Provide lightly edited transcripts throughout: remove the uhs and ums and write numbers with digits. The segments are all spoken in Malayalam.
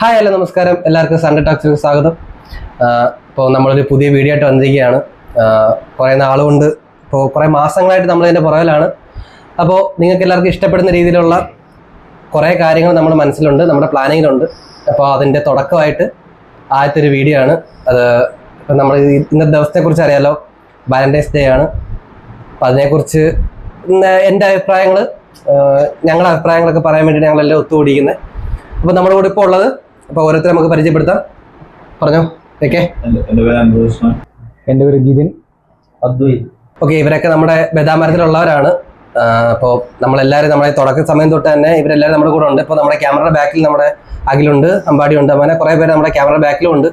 ഹായ് ഹലോ നമസ്കാരം, എല്ലാവർക്കും സൺഡേ ടോക്സിലേക്ക് സ്വാഗതം. ഇപ്പോൾ നമ്മളൊരു പുതിയ വീഡിയോ ആയിട്ട് വന്നിരിക്കുകയാണ്. കുറേ നാളുകൊണ്ട് ഇപ്പോൾ കുറേ മാസങ്ങളായിട്ട് നമ്മളതിൻ്റെ പുറകിലാണ്. അപ്പോൾ നിങ്ങൾക്ക് എല്ലാവർക്കും ഇഷ്ടപ്പെടുന്ന രീതിയിലുള്ള കുറേ കാര്യങ്ങൾ നമ്മുടെ മനസ്സിലുണ്ട്, നമ്മുടെ പ്ലാനിങ്ങിലുണ്ട്. അപ്പോൾ അതിൻ്റെ തുടക്കമായിട്ട് ആദ്യത്തെ ഒരു വീഡിയോ ആണ് അത്. ഇപ്പം നമ്മൾ ഇന്നത്തെ ദിവസത്തെക്കുറിച്ച് അറിയാലോ, വാലന്റൈൻസ് ഡേ ആണ്. അപ്പം അതിനെക്കുറിച്ച് എൻ്റെ അഭിപ്രായങ്ങൾ, ഞങ്ങളുടെ അഭിപ്രായങ്ങളൊക്കെ പറയാൻ വേണ്ടിയിട്ട് ഞങ്ങളെല്ലാം ഒത്തുകൂടിയിരിക്കുന്നത്. അപ്പോൾ നമ്മുടെ കൂടെ ഇപ്പോൾ ഉള്ളത്, അപ്പോൾ ഓരോരുത്തരും നമുക്ക് പരിചയപ്പെടുത്താം. പറഞ്ഞോ. ഓക്കെ, എൻ്റെ പേര് ജിതിൻ. ഓക്കെ, ഇവരൊക്കെ നമ്മുടെ ബദാമരത്തിലുള്ളവരാണ്. അപ്പോൾ നമ്മളെല്ലാവരും നമ്മുടെ തുടക്ക സമയം തൊട്ട് തന്നെ ഇവരെല്ലാവരും നമ്മുടെ കൂടെ ഉണ്ട്. ഇപ്പോൾ നമ്മുടെ ക്യാമറയുടെ ബാക്കിൽ നമ്മുടെ അഖിലുണ്ട്, അമ്പാടിയുണ്ട്, അങ്ങനെ കുറേ പേര് നമ്മുടെ ക്യാമറ ബാക്കിലും ഉണ്ട്.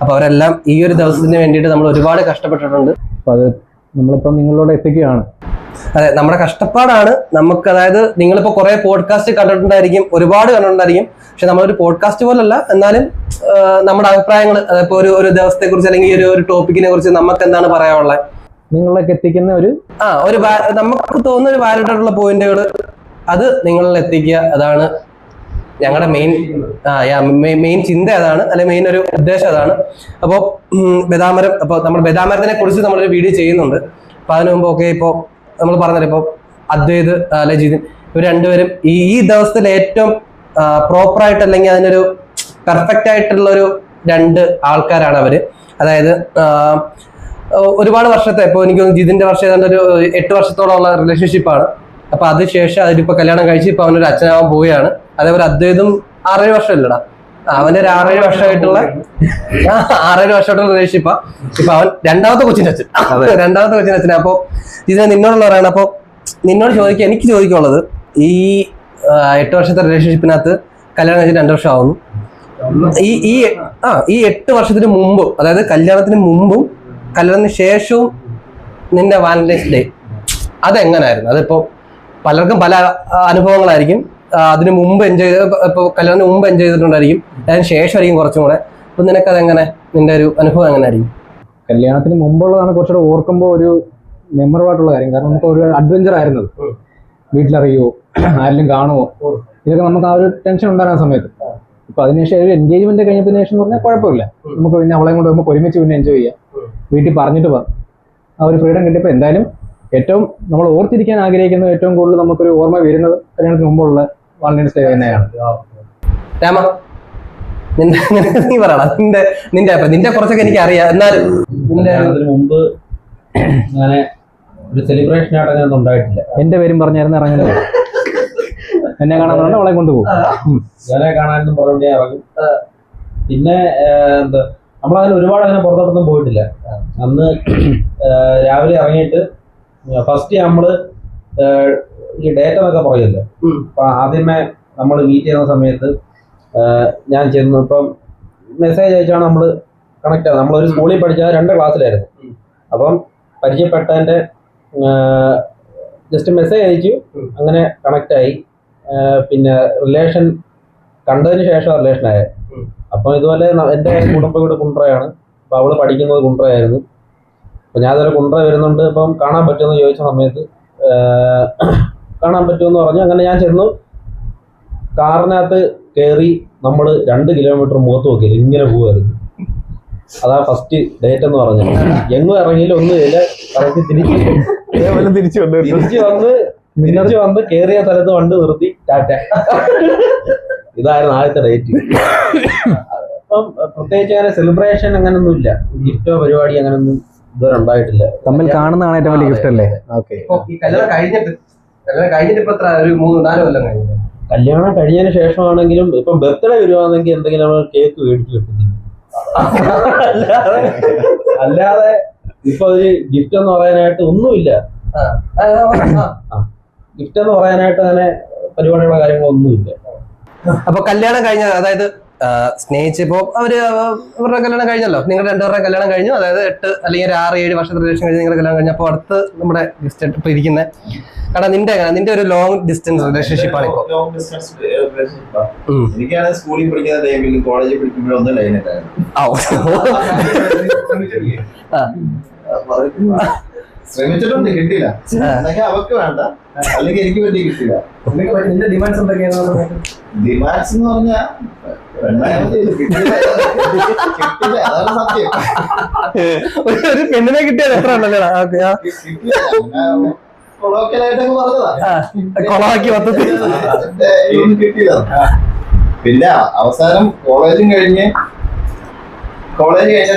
അപ്പോൾ അവരെല്ലാം ഈ ഒരു ദിവസത്തിന് വേണ്ടിയിട്ട് നമ്മൾ ഒരുപാട് കഷ്ടപ്പെട്ടിട്ടുണ്ട്. അപ്പോൾ അത് നമ്മളിപ്പം നിങ്ങളോട് എത്തിക്കുകയാണ്. അതെ, നമ്മുടെ കഷ്ടപ്പാടാണ് നമുക്ക്. അതായത് നിങ്ങളിപ്പോൾ കുറേ പോഡ്കാസ്റ്റ് കണ്ടിട്ടുണ്ടായിരിക്കും, ഒരുപാട് കണ്ടിട്ടുണ്ടായിരിക്കും. പക്ഷെ നമ്മളൊരു പോഡ്കാസ്റ്റ് പോലല്ല, എന്നാലും നമ്മുടെ അഭിപ്രായങ്ങൾ, അതിപ്പോൾ ഒരു ദിവസത്തെ കുറിച്ച് അല്ലെങ്കിൽ ഒരു ടോപ്പിക്കിനെ കുറിച്ച് നമുക്ക് എന്താണ് പറയാനുള്ളത്, നിങ്ങളിലേക്ക് എത്തിക്കുന്ന ഒരു നമുക്ക് തോന്നുന്ന ഒരു വാലിഡ് ആയിട്ടുള്ള പോയിന്റുകൾ അത് നിങ്ങളിൽ എത്തിക്കുക. അതാണ് ഞങ്ങളുടെ മെയിൻ ചിന്ത, അതാണ്, അല്ലെങ്കിൽ മെയിൻ ഒരു ഉദ്ദേശം അതാണ്. അപ്പോൾ ബദാമരം, അപ്പോൾ നമ്മൾ ബദാമരത്തിനെ കുറിച്ച് നമ്മളൊരു വീഡിയോ ചെയ്യുന്നുണ്ട്. അപ്പോൾ അതിനു മുമ്പ് ഓക്കെ, ഇപ്പോൾ നമ്മൾ പറഞ്ഞല്ലോ, ഇപ്പോൾ അദ്വൈത് അല്ലെ ജിതിൻ, ഇവർ രണ്ടുപേരും ഈ ദിവസത്തിൽ ഏറ്റവും പ്രോപ്പറായിട്ട്, അല്ലെങ്കിൽ അതിനൊരു പെർഫെക്റ്റ് ആയിട്ടുള്ളൊരു രണ്ട് ആൾക്കാരാണ് അവർ. അതായത് ഒരുപാട് വർഷത്തെ, ഇപ്പോൾ എനിക്ക് ജിതിൻ്റെ വർഷം ഏതാണ്ട് ഒരു 8 വർഷത്തോളമുള്ള റിലേഷൻഷിപ്പാണ്. അപ്പോൾ അതിനുശേഷം അതിലിപ്പോൾ കല്യാണം കഴിച്ച് ഇപ്പോൾ അവനൊരു അച്ഛനാവാൻ പോവുകയാണ്. അതേപോലെ അദ്വൈതും 6-7 വർഷമല്ലടാ, അവൻ്റെ ഒരു 6-7 വർഷമായിട്ടുള്ള റിലേഷൻഷിപ്പാണ്. ഇപ്പൊ അവൻ രണ്ടാമത്തെ കൊച്ചിൻ്റെ അച്ഛൻ. അപ്പോൾ ഇതിനെ നിന്നോടുള്ള പറയണം. അപ്പോൾ നിന്നോട് ചോദിക്കുക, എനിക്ക് ചോദിക്കാനുള്ളത്, ഈ 8 വർഷത്തെ റിലേഷൻഷിപ്പിനകത്ത് കല്യാണം കഴിച്ച് 2 വർഷം ആവുന്നു. ഈ 8 വർഷത്തിന് മുമ്പും, അതായത് കല്യാണത്തിന് മുമ്പും കല്യാണത്തിന് ശേഷവും നിന്റെ വാലന്റൈൻസ് ഡേ അതെങ്ങനായിരുന്നു? അതിപ്പോ പലർക്കും പല അനുഭവങ്ങളായിരിക്കും. അതിന് മുമ്പ് എൻജോയ് ചെയ്ത്, ഇപ്പോൾ കല്യാണത്തിന് മുമ്പ് എൻജോയ് ചെയ്തിട്ടുണ്ടായിരിക്കും, അതിന് ശേഷമായിരിക്കും കുറച്ചും കൂടെ. അപ്പൊ നിനക്കതെങ്ങനെ, നിന്റെ ഒരു അനുഭവം എങ്ങനെ ആയിരിക്കും? കല്യാണത്തിന് മുമ്പുള്ളതാണ് കുറച്ചുകൂടെ ഓർക്കുമ്പോൾ ഒരു മെമ്മറബിൾ ആയിട്ടുള്ള കാര്യം. കാരണം നമുക്ക് ഒരു അഡ്വഞ്ചർ ആയിരുന്നത്. വീട്ടിലറിയുമോ, ആരെങ്കിലും കാണുമോ, ഇതൊക്കെ നമുക്ക് ആ ഒരു ടെൻഷൻ ഉണ്ടാകുന്ന സമയത്ത്. ഇപ്പൊ അതിനുശേഷം ഒരു എൻഗേജ്മെന്റ് കഴിഞ്ഞതിന് ശേഷം പറഞ്ഞാൽ കുഴപ്പമില്ല, നമുക്ക് പിന്നെ അവളെ കൊണ്ട് നമുക്ക് ഒരുമിച്ച് പിന്നെ എൻജോയ് ചെയ്യാം. വീട്ടിൽ പറഞ്ഞിട്ട് ആ ഒരു ഫ്രീഡം കിട്ടിയപ്പോൾ എന്തായാലും ഏറ്റവും നമ്മൾ ഓർത്തിരിക്കാൻ ആഗ്രഹിക്കുന്നത്, ഏറ്റവും കൂടുതൽ നമുക്കൊരു ഓർമ്മ വരുന്നത് കല്യാണത്തിന് മുമ്പുള്ള വാലന്റൈൻസ് ഡേ തന്നെയാണ്. രാമ, നീ പറയണം നിന്റെ കുറച്ചൊക്കെ എനിക്ക് അറിയാം. എന്നാലും അതിന് മുമ്പ് അങ്ങനെ ഒരു സെലിബ്രേഷൻ ആയിട്ട് അങ്ങനെ ഉണ്ടായിട്ടില്ല. എന്റെ പേരും പറഞ്ഞായിരുന്നു ഇറങ്ങുന്നത്. എന്നെ കാണാൻ അവളെ കൊണ്ടുപോകും, ഞാനെ കാണാനൊന്നും പുറമേ ഇറങ്ങും. പിന്നെ എന്താ, നമ്മളതിന് ഒരുപാട് അങ്ങനെ പുറത്തോട്ടൊന്നും പോയിട്ടില്ല. അന്ന് രാവിലെ ഇറങ്ങിയിട്ട് ഫസ്റ്റ് നമ്മള് ഈ ഡേറ്റ് എന്നൊക്കെ പറയുമല്ലോ. അപ്പൊ ആദ്യമേ നമ്മൾ മീറ്റ് ചെയ്യുന്ന സമയത്ത് ഞാൻ ചെന്നു. ഇപ്പം മെസ്സേജ് അയച്ചാണ് നമ്മൾ കണക്ട് ആകുന്നത്. നമ്മളൊരു സ്കൂളിൽ പഠിച്ച 2 ക്ലാസ്സിലായിരുന്നു. അപ്പം പരിചയപ്പെട്ടതിൻ്റെ ജസ്റ്റ് മെസ്സേജ് അയച്ചു, അങ്ങനെ കണക്ട് ആയി. പിന്നെ റിലേഷൻ കണ്ടതിന് ശേഷം റിലേഷനായത്. അപ്പം ഇതുപോലെ എൻ്റെ കുടുംബം കൂടെ കുണ്ട്രയാണ്. അപ്പോൾ അവള് പഠിക്കുന്നത് കുണ്ട്രയായിരുന്നു. അപ്പം ഞാൻ അതുപോലെ കുണ്ട്ര വരുന്നുണ്ട്, ഇപ്പം കാണാൻ പറ്റുമെന്ന് ചോദിച്ച സമയത്ത് കാണാൻ പറ്റുമെന്ന് പറഞ്ഞു. അങ്ങനെ ഞാൻ ചെന്നു, കാറിനകത്ത് കയറി നമ്മൾ 2 കിലോമീറ്റർ മുഖത്ത് നോക്കിയില്ല, ഇങ്ങനെ പോവായിരുന്നു. അതാ ഫസ്റ്റ് ഡേറ്റ് എന്ന് പറഞ്ഞത്. എങ്ങും ഇറങ്ങിയില്ല, ഒന്നും ഇല്ല. കറക്റ്റ് തിരിച്ചു വന്ന് കേറിയ സ്ഥലത്ത് വണ്ടി നിർത്തി ടാറ്റ. ഇതായിരുന്നു ആദ്യത്തെ ഡേറ്റ്. അപ്പം പ്രത്യേകിച്ച് അങ്ങനെ സെലിബ്രേഷൻ അങ്ങനൊന്നും ഇല്ല, ഗിഫ്റ്റോ പരിപാടി അങ്ങനൊന്നും ഇതുവരെ ഉണ്ടായിട്ടില്ല. തമ്മിൽ കാണുന്നതാണ് ഏറ്റവും വലിയ ഗിഫ്റ്റ് അല്ലേ? ഓക്കെ. കല്യാണം കഴിഞ്ഞിട്ട് ഇപ്പൊ എത്ര, ഒരു 3-4 കൊല്ലം കഴിഞ്ഞു. കല്യാണം കഴിഞ്ഞതിന് ശേഷമാണെങ്കിലും ഇപ്പം ബർത്ത്ഡേ വരുവാണെങ്കിൽ എന്തെങ്കിലും നമ്മൾ കേക്ക് മേടിച്ചു കിട്ടുന്നില്ല. അല്ലാതെ ഇപ്പൊ ഒരു ഗിഫ്റ്റ് എന്ന് പറയാനായിട്ട് ഒന്നുമില്ല. ഗിഫ്റ്റ് എന്ന് പറയാനായിട്ട് അങ്ങനെ പരിപാടിയുള്ള കാര്യങ്ങളൊന്നുമില്ല. അപ്പൊ കല്യാണം കഴിഞ്ഞ, അതായത് സ്നേഹിച്ചപ്പോ ഇവരുടെ കല്യാണം കഴിഞ്ഞല്ലോ, നിങ്ങളുടെ 2 കല്യാണം കഴിഞ്ഞു. അതായത് 8 അല്ലെങ്കിൽ 6-7 വർഷത്തെ റിലേഷൻ കഴിഞ്ഞ് നിങ്ങളുടെ കല്യാണം കഴിഞ്ഞപ്പോൾ അടുത്ത് നമ്മുടെ ഗസ്റ്റ് ഇപ്പൊ ഇരിക്കുന്നത്. കാരണം നിന്റെ ഒരു ലോങ് ഡിസ്റ്റൻസ് റിലേഷൻഷിപ്പ് ആണ്. എനിക്കാണ് സ്കൂളിൽ പഠിക്കുന്ന ടൈമിലും കോളേജിൽ പഠിക്കുമ്പോഴൊന്നും ലൈനായിട്ടായിരുന്നു. ശ്രമിച്ചിട്ടുണ്ട്, കിട്ടിയില്ല. അവർക്ക് വേണ്ട, അല്ലെങ്കിൽ എനിക്ക് വേണ്ടി കിട്ടില്ല. ഡിമാൻഡ്സ് എന്തൊക്കെയാണ്? ഡിമാൻഡ്സ് എന്ന് പറഞ്ഞാൽ കിട്ടില്ല, അതാണ് സത്യം. ഒരു പെണ്ണിനെ കിട്ടിയത് എത്ര ഉണ്ടല്ലേ കിട്ടില്ല. കൊളോക്കിയലായിട്ടൊക്കെ പറഞ്ഞതാ. കൊളാക്കി മൊത്തത്തിൽ. കിട്ടില്ല. പിന്നെ അവസാനം കോളേജ് കഴിഞ്ഞിട്ട്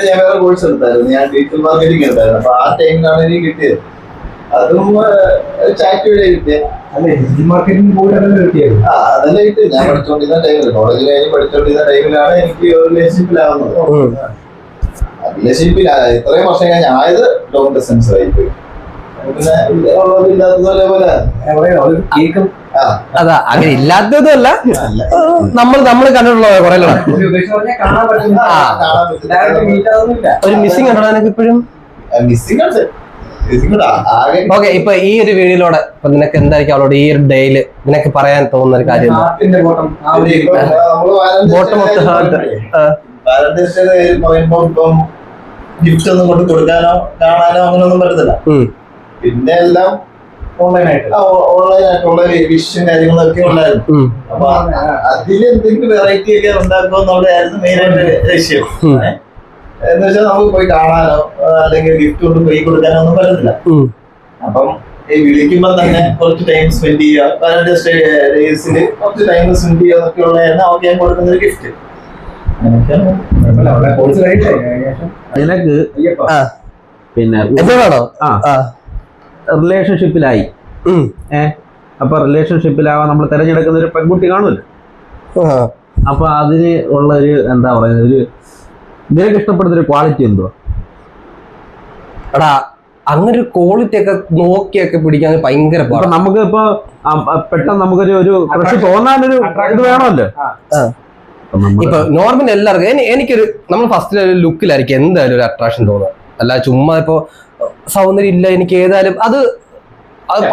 ഞാൻ വേറെ കോഴ്സ് എടുത്തായിരുന്നു. ഞാൻ ഡിജിറ്റൽ മാർക്കറ്റിംഗ് എടുത്തായിരുന്നു. അപ്പൊ ആ ടൈമിലാണ് എനിക്ക് കിട്ടിയത്. അതും ചാറ്റ് വഴി കിട്ടിയത്. അതല്ല കിട്ടിയത്. ഞാൻ പഠിച്ചോണ്ടിരുന്ന ടൈമിൽ, കോളേജ് കഴിഞ്ഞ് പഠിച്ചോണ്ടിരുന്ന ടൈമിലാണ് എനിക്ക് റിലേഷൻഷിപ്പിലാവുന്നത്. റിലേഷൻഷിപ്പിൽ ഇത്രയും വർഷം കഴിഞ്ഞ് ആയത് ലോങ് ഡിസ്റ്റൻസ് ആയിപ്പോയി. പിന്നെ ഉള്ളതില്ലാത്തതുപോലെ പോലെ അതാ, അങ്ങനെ ഇല്ലാത്തതും അല്ല, നമ്മൾ കണ്ടിട്ടുള്ള കുറെ ഒരു മിസ്സിംഗ് ഉണ്ടോ എനിക്ക് ഇപ്പോഴും? മിസ്സിംഗ് ഓക്കെ, ഇപ്പൊ ഈ ഒരു വീഡിയോയിലൂടെ ഇപ്പൊ നിനക്ക് എന്തായിരിക്കും അവളോട് ഈ ഒരു ഡേയില് നിനക്ക് പറയാൻ തോന്നുന്ന ഒരു കാര്യം? വാലന്റൈൻസ് ഡേ പറയുമ്പോ ഇപ്പം ഗിഫ്റ്റ് ഒന്നും കൊണ്ട് കൊടുക്കാനോ കാണാനോ അങ്ങനെയൊന്നും പറ്റത്തില്ല. പിന്നെ എല്ലാം ഓൺലൈനായിട്ടുള്ള വിഷും കാര്യങ്ങളൊക്കെ ഉണ്ടായിരുന്നു. അപ്പൊ അതിൽ എന്തെങ്കിലും വെറൈറ്റി ഒക്കെ ഉണ്ടാക്കുമോ എന്നുള്ളതായിരുന്നു മെയിനായിട്ട് ലക്ഷ്യം. എന്ന് വെച്ചാൽ നമുക്ക് പോയി കാണാനോ അല്ലെങ്കിൽ ഗിഫ്റ്റ് കൊണ്ട് പോയി കൊടുക്കാനോ ഒന്നും പറ്റത്തില്ല. അപ്പം ഈ വിളിക്കുമ്പോ തന്നെ കുറച്ച് ടൈം സ്പെൻഡ് ചെയ്യുക, വാലന്റൈൻസ് ഡേയ്സിൽ കുറച്ച് ടൈം സ്പെൻഡ് ചെയ്യുക എന്നൊക്കെ ഉള്ളതായിരുന്നു അവർക്ക് ഞാൻ കൊടുക്കുന്ന ഒരു ഗിഫ്റ്റ്. നിനക്ക് പിന്നെ റിലേഷൻഷിപ്പിലായി, അപ്പൊ റിലേഷൻഷിപ്പിലാവാൻ നമ്മൾ തിരഞ്ഞെടുക്കുന്ന ഒരു പെൺകുട്ടി കാണുമല്ലോ. അപ്പൊ അതിന് ഉള്ള ഒരു എന്താ പറയുന്നത്, ഒരു നിനക്ക് ഇഷ്ടപ്പെടുന്ന ഒരു ക്വാളിറ്റി എന്തുവാ? എടാ, അങ്ങനെ ഒരു ക്വാളിറ്റി ഒക്കെ നോക്കിയൊക്കെ പിടിക്കാൻ ഭയങ്കര നമുക്ക് ഇപ്പൊ പെട്ടെന്ന് നമുക്കൊരു ഒരു ക്രഷ് തോന്നാനൊരു ഇത് വേണമല്ലോ. ഇപ്പൊ നോർമൽ എല്ലാവർക്കും എനിക്കൊരു നമ്മൾ ഫസ്റ്റിൽ ഒരു ലുക്കിലായിരിക്കും എന്തായാലും ഒരു അട്രാക്ഷൻ തോന്നുക. അല്ല ചുമ്മാ ഇപ്പൊ സൗന്ദര്യം ഇല്ല എനിക്ക് ഏതായാലും അത്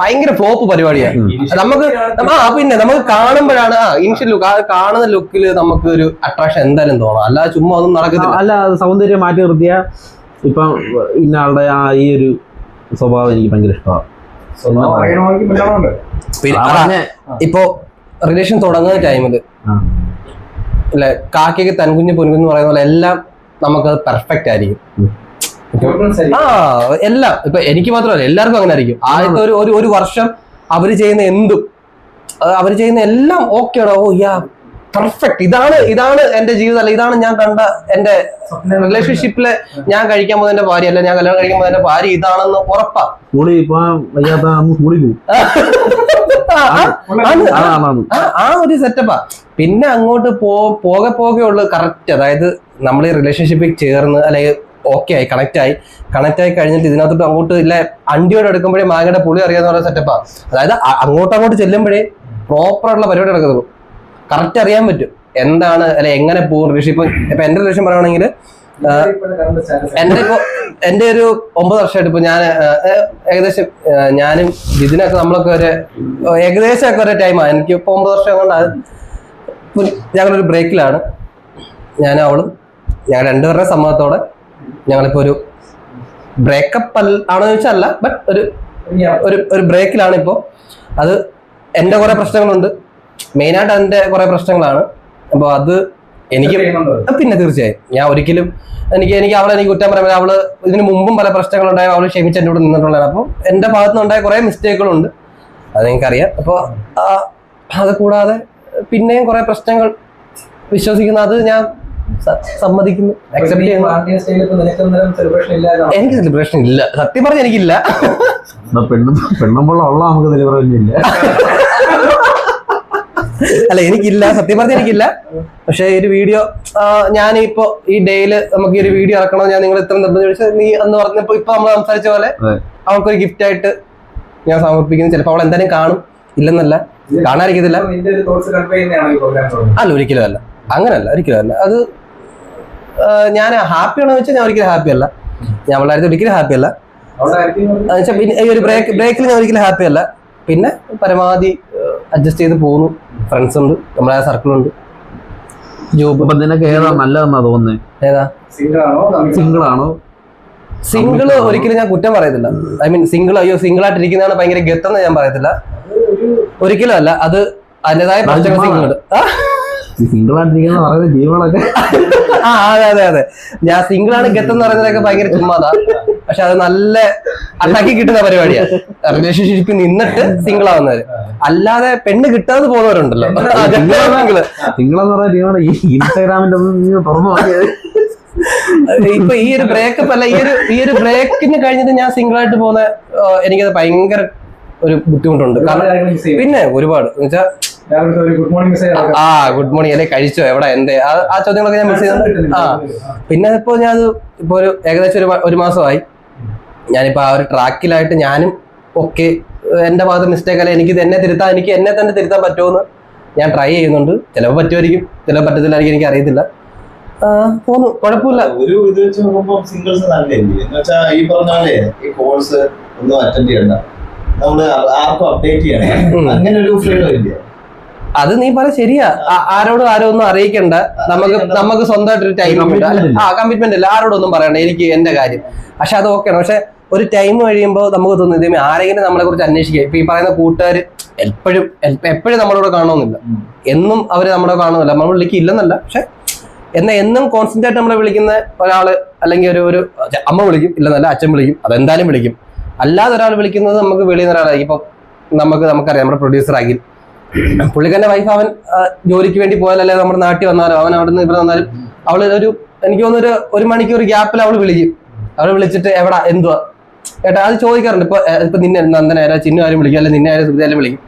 ഭയങ്കര ഫ്ലോപ്പ് പരിപാടിയാണ്. നമുക്ക് പിന്നെ നമുക്ക് കാണുമ്പോഴാണ് ഇനിഷ്യൽ ലുക്ക്, ആ കാണുന്ന ലുക്കിൽ നമുക്ക് ഒരു അട്രാക്ഷൻ എന്തായാലും തോന്നാം. അല്ല ചുമ്മാ ഒന്നും നടക്കത്തില്ല. അല്ല, സൗന്ദര്യം മാറ്റി നിർത്തിയ ഇപ്പൊ ഇന്നയാളുടെ ആ ഈ ഒരു സ്വഭാവം എനിക്ക് ഭയങ്കര ഇഷ്ടമാണ്. പിന്നെ ഇപ്പൊ റിലേഷൻ തുടങ്ങുന്ന ടൈമില് അല്ലെ കാക്കയ്ക്ക് തൻകുഞ്ഞ് പൊൻകുഞ്ഞ് പറയുന്ന പോലെ എല്ലാം നമുക്കത് പെർഫെക്റ്റ് ആയിരിക്കും. എല്ലാം ഇപ്പൊ എനിക്ക് മാത്രമല്ല എല്ലാവർക്കും അങ്ങനെ ആയിരിക്കും. ആദ്യത്തെ ഒരു വർഷം അവര് ചെയ്യുന്ന എന്തും അവര് ചെയ്യുന്ന എല്ലാം ഓക്കെയാണോ, ഓ യാ പെർഫെക്റ്റ്, ഇതാണ് എന്റെ ജീവിതം, അല്ല ഇതാണ് ഞാൻ കണ്ട എന്റെ റിലേഷൻഷിപ്പില് ഞാൻ കഴിക്കാൻ പോകുന്ന എന്റെ ഭാര്യ, അല്ല ഞാൻ കല്യാണം കഴിക്കാൻ പോകുന്ന എന്റെ ഭാര്യ ഇതാണെന്ന് ഉറപ്പാ. ആ ഒരു സെറ്റപ്പാ. പിന്നെ അങ്ങോട്ട് പോകെ ഉള്ളു കറക്റ്റ്. അതായത് നമ്മൾ ഈ റിലേഷൻഷിപ്പിൽ ചേർന്ന് അല്ലെങ്കിൽ ഓക്കെ ആയി കണക്ട് ആയി കഴിഞ്ഞിട്ട് ഇതിനകത്തോട്ട് അങ്ങോട്ട് ഇല്ല അണ്ടിയോടെ എടുക്കുമ്പോഴേ മാങ്ങയുടെ പുളി അറിയാന്ന് പറയുന്ന സെറ്റപ്പാ. അതായത് അങ്ങോട്ട് ചെല്ലുമ്പോഴേ പ്രോപ്പറായിട്ടുള്ള പരിപാടി നടക്കുന്നുള്ളൂ. കറക്റ്റ് അറിയാൻ പറ്റും എന്താണ് അല്ലെ എങ്ങനെ പോകും റിലേഷൻഷിപ്പ്. ഇപ്പൊ എന്റെ റിലേഷൻ പറയുകയാണെങ്കിൽ എന്റെ ഒരു 9 വർഷമായിട്ട് ഇപ്പൊ ഞാൻ ഏകദേശം ഞാനും ഇതിനൊക്കെ നമ്മളൊക്കെ ഏകദേശം ഒക്കെ ഒരു ടൈമാണ്. എനിക്ക് ഇപ്പൊ 9 വർഷം കൊണ്ട് ഞങ്ങളൊരു ബ്രേക്കിലാണ്. ഞാനും അവളും ഞങ്ങൾ രണ്ടുപേരുടെ സമ്മതത്തോടെ ഞങ്ങളിപ്പോ ഒരു ബ്രേക്കപ്പ് ആണെന്ന് ചോദിച്ചാൽ അല്ല, ബട്ട് ഒരു ബ്രേക്കിലാണ് ഇപ്പോ. അത് എന്റെ കുറെ പ്രശ്നങ്ങളുണ്ട്, മെയിനായിട്ട് അതിന്റെ കുറെ പ്രശ്നങ്ങളാണ്. അപ്പൊ അത് എനിക്ക് പിന്നെ തീർച്ചയായും ഞാൻ ഒരിക്കലും എനിക്ക് അവളെ കുറ്റം പറയാൻ, അവള് ഇതിന് മുമ്പും പല പ്രശ്നങ്ങളുണ്ടായ അവള് ക്ഷമിച്ച് എന്നോട് നിന്നിട്ടുള്ളതാണ്. അപ്പൊ എന്റെ ഭാഗത്തുനിന്നുണ്ടായ കുറെ മിസ്റ്റേക്കുകളുണ്ട്, അത് എനിക്കറിയാം. അപ്പൊ അത് കൂടാതെ പിന്നെയും കുറെ പ്രശ്നങ്ങൾ വിശ്വസിക്കുന്നു, അത് ഞാൻ സമ്മതിക്കുന്നു, അക്സെപ്റ്റ് ചെയ്യുന്നു. എനിക്ക് സെലിബ്രേഷൻ ഇല്ല, സത്യം പറഞ്ഞ എനിക്കില്ല. പെണ്ണുമ്പോൾ ഉള്ള നമുക്ക് സെലിബ്രേഷൻ ഇല്ല. അല്ല എനിക്കില്ല, സത്യം പറഞ്ഞ എനിക്കില്ല. പക്ഷെ ഈ ഒരു വീഡിയോ ഞാനിപ്പോ ഈ ഡേയില് നമുക്ക് ഈ ഒരു വീഡിയോ ഇറക്കണം, ഞാൻ നിങ്ങൾ ഇത്ര നിർബന്ധം ചോദിച്ചാൽ നീ അന്ന് പറഞ്ഞപ്പോ ഇപ്പൊ നമ്മൾ സംസാരിച്ച പോലെ അവൾക്കൊരു ഗിഫ്റ്റ് ആയിട്ട് ഞാൻ സമർപ്പിക്കുന്നു. ചിലപ്പോ അവൾ എന്തായാലും കാണും, ഇല്ലെന്നല്ല, കാണാതിരിക്കത്തില്ല. അല്ല ഒരിക്കലും അല്ല, അങ്ങനല്ല, ഒരിക്കലും അല്ല. അത് ഞാൻ ഹാപ്പിയാണെന്ന് വെച്ചാൽ ഞാൻ ഒരിക്കലും ഹാപ്പി അല്ല. ഞാൻ വളരെ ഒരിക്കലും ഹാപ്പി അല്ല. ഈ ഒരു ബ്രേക്കിൽ ഞാൻ ഒരിക്കലും ഹാപ്പി അല്ല. പിന്നെ പരമാവധി അഡ്ജസ്റ്റ് ചെയ്ത് പോകുന്നു. ഫ്രണ്ട്സ് ഉണ്ട്, നമ്മുടെ സർക്കിളുണ്ട്, ജോബ്. അപ്പൊ നിനക്ക് ഏതാ നല്ലതെന്നാ തോന്നുന്നത്? ഏതാ സിംഗിള് ഒരിക്കലും ഞാൻ കുറ്റം പറയത്തില്ല. ഐ മീൻ സിംഗിൾ ആയിട്ടിരിക്കുന്നതാണ് ഭയങ്കര ഗത്തെന്ന് ഞാൻ പറയത്തില്ല, ഒരിക്കലും അല്ല. അത് അതിൻ്റെതായ പ്രശ്നങ്ങളുണ്ട്. സിംഗിൾ ആയിട്ടിരിക്കുന്ന പറയുന്ന ജീവനൊക്കെ ആ അതെ ഞാൻ സിംഗിൾ ആണ് ഗെത്ത് എന്ന് പറയുന്നതൊക്കെ ഭയങ്കര ചുമ്മാതാ. പക്ഷെ അത് നല്ല അട്ടാക്കി കിട്ടുന്ന പരിപാടിയാണ്. റിലേഷൻഷിപ്പിൽ നിന്നിട്ട് സിംഗിൾ ആവുന്നവര്, അല്ലാതെ പെണ്ണ് കിട്ടാതെ പോകുന്നവരുണ്ടല്ലോ. സിംഗിൾ എന്ന് പറഞ്ഞ ജീവന ഈ ഇൻസ്റ്റാഗ്രാമിന്റെ തുറന്നു നോക്കിയത്. ഇപ്പൊ ഈ ഒരു ബ്രേക്കപ്പ് അല്ല, ഈ ഒരു ബ്രേക്കിന് കഴിഞ്ഞിട്ട് ഞാൻ സിംഗിൾ ആയിട്ട് പോകുന്ന എനിക്കത് ഭയങ്കര ഒരു ബുദ്ധിമുട്ടുണ്ട്. കാരണം പിന്നെ ഒരുപാട് എന്ന് വെച്ചാൽ good morning message, good morning അല്ലെ, കഴിച്ചോ, എവിടെ, എന്തേ, ആ ചോദ്യങ്ങളൊക്കെ ഞാൻ മിസ് ചെയ്യുന്നുണ്ട്. പിന്നെ ഇപ്പൊ ഞാൻ ഇപ്പൊ ഒരു ഏകദേശം ഒരു മാസമായി ഞാനിപ്പോ ആ ഒരു ട്രാക്കിലായിട്ട്. ഞാനും ഓക്കെ, എന്റെ ഭാഗത്ത് മിസ്റ്റേക്ക് അല്ല, എനിക്ക് എന്നെ തന്നെ തിരുത്താൻ പറ്റുമെന്ന് ഞാൻ ട്രൈ ചെയ്യുന്നുണ്ട്. ചിലപ്പോൾ പറ്റുമായിരിക്കും, ചിലപ്പോൾ പറ്റത്തില്ലായിരിക്കും, എനിക്ക് അറിയത്തില്ല. പോന്നു, കുഴപ്പമില്ല. ഒരു ഇത് വെച്ച് നോക്കുമ്പോൾ സിംഗിൾസ് നല്ലേ എന്ന് വെച്ചാൽ ഈ പറഞ്ഞ പോലെ ഈ കോഴ്സ് ഒന്നും അറ്റൻഡ് ചെയ്യണ്ട, നമ്മള് ആർക്കും അപ്ഡേറ്റ് ചെയ്യണം, അങ്ങനെ ഒരു ഫ്രീഡം ഇല്ല. അത് നീ പറ ശരിയാ. ആരോടും ഒന്നും അറിയിക്കണ്ട, നമുക്ക് സ്വന്തമായിട്ടൊരു ടൈം കമ്മിറ്റ്മെന്റ് ഇല്ല, ആരോടൊന്നും പറയണ്ട, എനിക്ക് എന്റെ കാര്യം. പക്ഷെ അത് ഓക്കെയാണ്. പക്ഷെ ഒരു ടൈം കഴിയുമ്പോൾ നമുക്ക് തോന്നുന്നു ഇതേ ആരെങ്കിലും നമ്മളെ കുറിച്ച് അന്വേഷിക്കുക. ഇപ്പൊ ഈ പറയുന്ന കൂട്ടുകാർ എപ്പോഴും നമ്മളോട് കാണണമെന്നില്ല, എന്നും അവര് നമ്മളെ കാണുന്നില്ല, നമ്മൾ വിളിക്കില്ലെന്നല്ല, പക്ഷെ എന്നും കോൺസ്റ്റന്റ് ആയിട്ട് നമ്മളെ വിളിക്കുന്ന ഒരാള് അല്ലെങ്കിൽ ഒരു അമ്മ വിളിക്കും, ഇല്ലെന്നല്ല അച്ഛൻ വിളിക്കും, അതെന്തായാലും വിളിക്കും. അല്ലാതെ ഒരാൾ വിളിക്കുന്നത് നമുക്ക് വെളിയിൽ നിന്ന് ഒരാളായിരിക്കും. ഇപ്പൊ നമുക്കറിയാം, നമ്മുടെ പ്രൊഡ്യൂസർ ആക്കി പുള്ളിക്കാരന്റെ വൈഫ്, അവൻ ജോലിക്ക് വേണ്ടി പോയാലല്ലേ നമ്മുടെ നാട്ടിൽ വന്നാലോ, അവൻ അവിടെ നിന്ന് ഇവിടെ വന്നാലും അവള് എനിക്ക് തോന്നുന്നു ഒരു മണിക്കൂർ ഗ്യാപ്പിൽ അവള് വിളിക്കും. അവള് വിളിച്ചിട്ട് എവിടാ, എന്തുവാ ഏട്ടാ, അത് ചോദിക്കാറുണ്ട്. ഇപ്പൊ നിന്നെ നന്ദനായാലും ചിന്നുകാരും വിളിക്കും, അല്ലെങ്കിൽ നിന്നെ ആയാലും സുഖിതായാലും വിളിക്കും.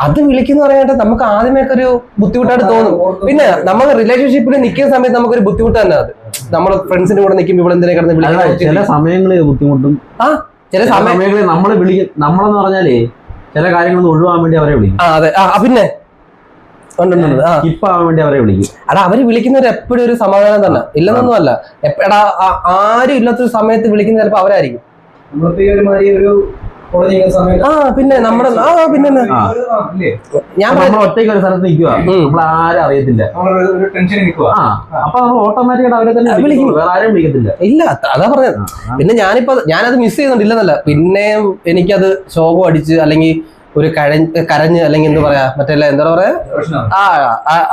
അത് വിളിക്കുന്ന പറയാനായിട്ട് നമുക്ക് ആദ്യമേയൊക്കെ ഒരു ബുദ്ധിമുട്ടായിട്ട് തോന്നും. പിന്നെ നമ്മൾ റിലേഷൻഷിപ്പിൽ നിൽക്കുന്ന സമയത്ത് നമുക്കൊരു ബുദ്ധിമുട്ട് തന്നെ. അത് നമ്മൾ ഫ്രണ്ട്സിന്റെ കൂടെ നിൽക്കും, ഇവിടെ എന്തിനെ കിടന്ന് വിളിക്കണം. ചില സമയങ്ങളിൽ ബുദ്ധിമുട്ടും. ചില സമയങ്ങളിൽ നമ്മളെന്ന് പറഞ്ഞാലേ ചില കാര്യങ്ങളൊന്നും ഒഴിവാൻ വേണ്ടി അവരെ വിളിക്കും. അതെ, പിന്നെ സ്കിപ്പ് ആവാൻ വേണ്ടി അവരെ വിളിക്കും. എടാ, അവര് വിളിക്കുന്നവർ എപ്പോഴും ഒരു സമാധാനം തന്നെ, ഇല്ലെന്നൊന്നും അല്ല. എടാ, ആരും ഇല്ലാത്തൊരു സമയത്ത് വിളിക്കുന്ന ചിലപ്പോ അവരായിരിക്കും. പിന്നെ നമ്മുടെ പിന്നെ ഞാൻ ഒറ്റയ്ക്ക് ഒരു സ്ഥലത്ത് നിൽക്കുക, നമ്മൾ ആരും അറിയത്തില്ല, അപ്പൊ നമ്മൾ ഓട്ടോമാറ്റിക്കായിട്ട് അവരെ തന്നെ വിളിക്കും, വേറെ ആരും വിളിക്കത്തില്ല. ഇല്ല, അതാ പറഞ്ഞത്. പിന്നെ ഞാനത് മിസ് ചെയ്യുന്നുണ്ടില്ലെന്നല്ല, പിന്നെയും എനിക്കത് ശോകം അടിച്ച് അല്ലെങ്കിൽ ഒരു കരഞ്ഞ് അല്ലെങ്കിൽ എന്താ പറയാ, മറ്റല്ല എന്താ പറയാ,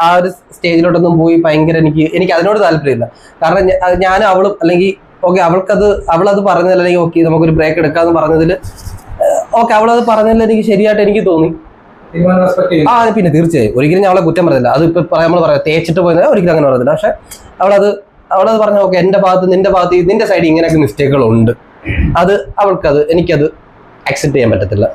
ആ ഒരു സ്റ്റേജിലോട്ടൊന്നും പോയി ഭയങ്കര എനിക്ക് അതിനോട് താല്പര്യമില്ല. കാരണം ഞാനും അവളും അല്ലെങ്കിൽ ഓക്കെ അവളത് പറഞ്ഞതിൽ, അല്ലെങ്കിൽ ഓക്കെ നമുക്കൊരു ബ്രേക്ക് എടുക്കാന്ന് പറഞ്ഞതിൽ, ഓക്കെ അവളത് പറഞ്ഞതിൽ എനിക്ക് ശരിയായിട്ട് എനിക്ക് തോന്നി. പിന്നെ തീർച്ചയായും ഒരിക്കലും ഞാൻ അവളെ കുറ്റം പറഞ്ഞില്ല. അത് ഇപ്പൊ നമ്മൾ പറയാം തേച്ചിട്ട് പോയത്, ഒരിക്കലും അങ്ങനെ പറഞ്ഞില്ല. പക്ഷെ അവളത് പറഞ്ഞ ഓക്കെ, എന്റെ ഭാഗത്ത് നിന്റെ സൈഡിൽ ഇങ്ങനെയൊക്കെ മിസ്റ്റേക്കുകളുണ്ട്, അത് എനിക്കത് അക്സെപ്റ്റ് ചെയ്യാൻ പറ്റത്തില്ല.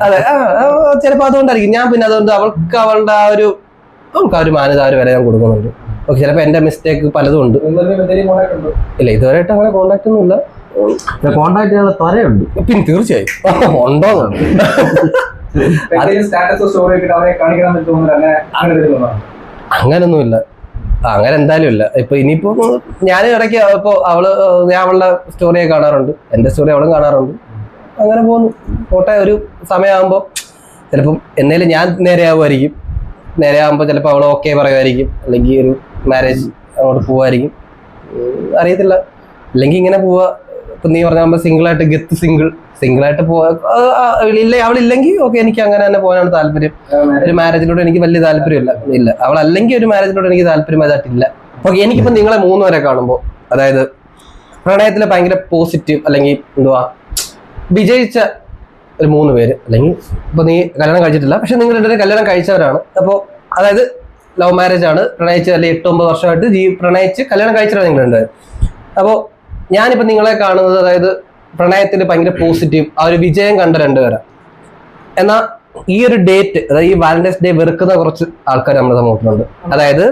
അതെ, ചിലപ്പോ അതുകൊണ്ടായിരിക്കും. ഞാൻ പിന്നെ അതുകൊണ്ട് അവൾക്ക് അവളുടെ ആ ഒരു മാന്യത വരെ ഞാൻ കൊടുക്കുന്നുണ്ട്. ഓക്കെ, ചിലപ്പോ എന്റെ മിസ്റ്റേക്ക് പലതും ഉണ്ട്. ഇല്ല, ഇതുവരെയായിട്ട് അങ്ങനെ കോണ്ടാക്ട് ഒന്നും ഇല്ല. കോണ്ടാക്ട് ചെയ്യാനുള്ള ത്വരയുണ്ട്. പിന്നെ തീർച്ചയായും ഉണ്ടോ. അങ്ങനൊന്നും ഇല്ല, അങ്ങനെ എന്തായാലും ഇല്ല. ഇപ്പൊ ഇനിയിപ്പോ ഞാൻ ഇടയ്ക്ക് ഇപ്പൊ ഞാൻ അവളുടെ സ്റ്റോറിയൊക്കെ കാണാറുണ്ട്, എന്റെ സ്റ്റോറി അവളും കാണാറുണ്ട്. അങ്ങനെ പോകുന്നു. പോട്ടെ, ഒരു സമയമാകുമ്പോ ചിലപ്പം എന്നേലും ഞാൻ നേരെയാകുമ്പോൾ ചിലപ്പോൾ അവൾ ഓക്കെ പറയുമായിരിക്കും, അല്ലെങ്കിൽ ഒരു മാരേജ് അങ്ങോട്ട് പോവായിരിക്കും, അറിയത്തില്ല. അല്ലെങ്കിൽ ഇങ്ങനെ പോവാ. ഇപ്പൊ നീ പറഞ്ഞ സിംഗിളായിട്ട് ഗെത്ത് സിംഗിളായിട്ട് പോവാ. അവളില്ലെങ്കിൽ ഓക്കെ, എനിക്ക് അങ്ങനെ തന്നെ പോകാനാണ് താല്പര്യം. ഒരു മാരേജിനോട് എനിക്ക് വലിയ താല്പര്യമില്ല. അവളല്ലെങ്കിൽ ഒരു മാരേജിനോട് എനിക്ക് താല്പര്യമായിട്ടില്ല. ഓക്കെ, എനിക്കിപ്പോ നിങ്ങളെ 3 പേരെ കാണുമ്പോൾ, അതായത് പ്രണയത്തില് ഭയങ്കര പോസിറ്റീവ് അല്ലെങ്കിൽ എന്തുവാ വിജയിച്ച ഒരു 3 പേര്, അല്ലെങ്കിൽ ഇപ്പൊ നീ കല്യാണം കഴിച്ചിട്ടില്ല, പക്ഷെ നിങ്ങൾ രണ്ടുപേരും കല്യാണം കഴിച്ചവരാണ്. അപ്പോൾ അതായത് ലവ് മാരേജ് ആണ്, പ്രണയിച്ച് അല്ലെങ്കിൽ 8-9 വർഷമായിട്ട് പ്രണയിച്ച് കല്യാണം കഴിച്ചവരാണ് നിങ്ങൾ രണ്ടുപേരും. അപ്പോൾ ഞാനിപ്പോൾ നിങ്ങളെ കാണുന്നത്, അതായത് പ്രണയത്തിൽ ഭയങ്കര പോസിറ്റീവ് ആ ഒരു വിജയം കണ്ട 2 പേരാണ്. എന്നാൽ ഈ ഒരു ഡേറ്റ്, അതായത് ഈ വാലന്റൈൻസ് ഡേ വെറുക്കുന്ന കുറച്ച് ആൾക്കാർ നമ്മുടെ സമൂഹത്തിലുണ്ട്. അതായത്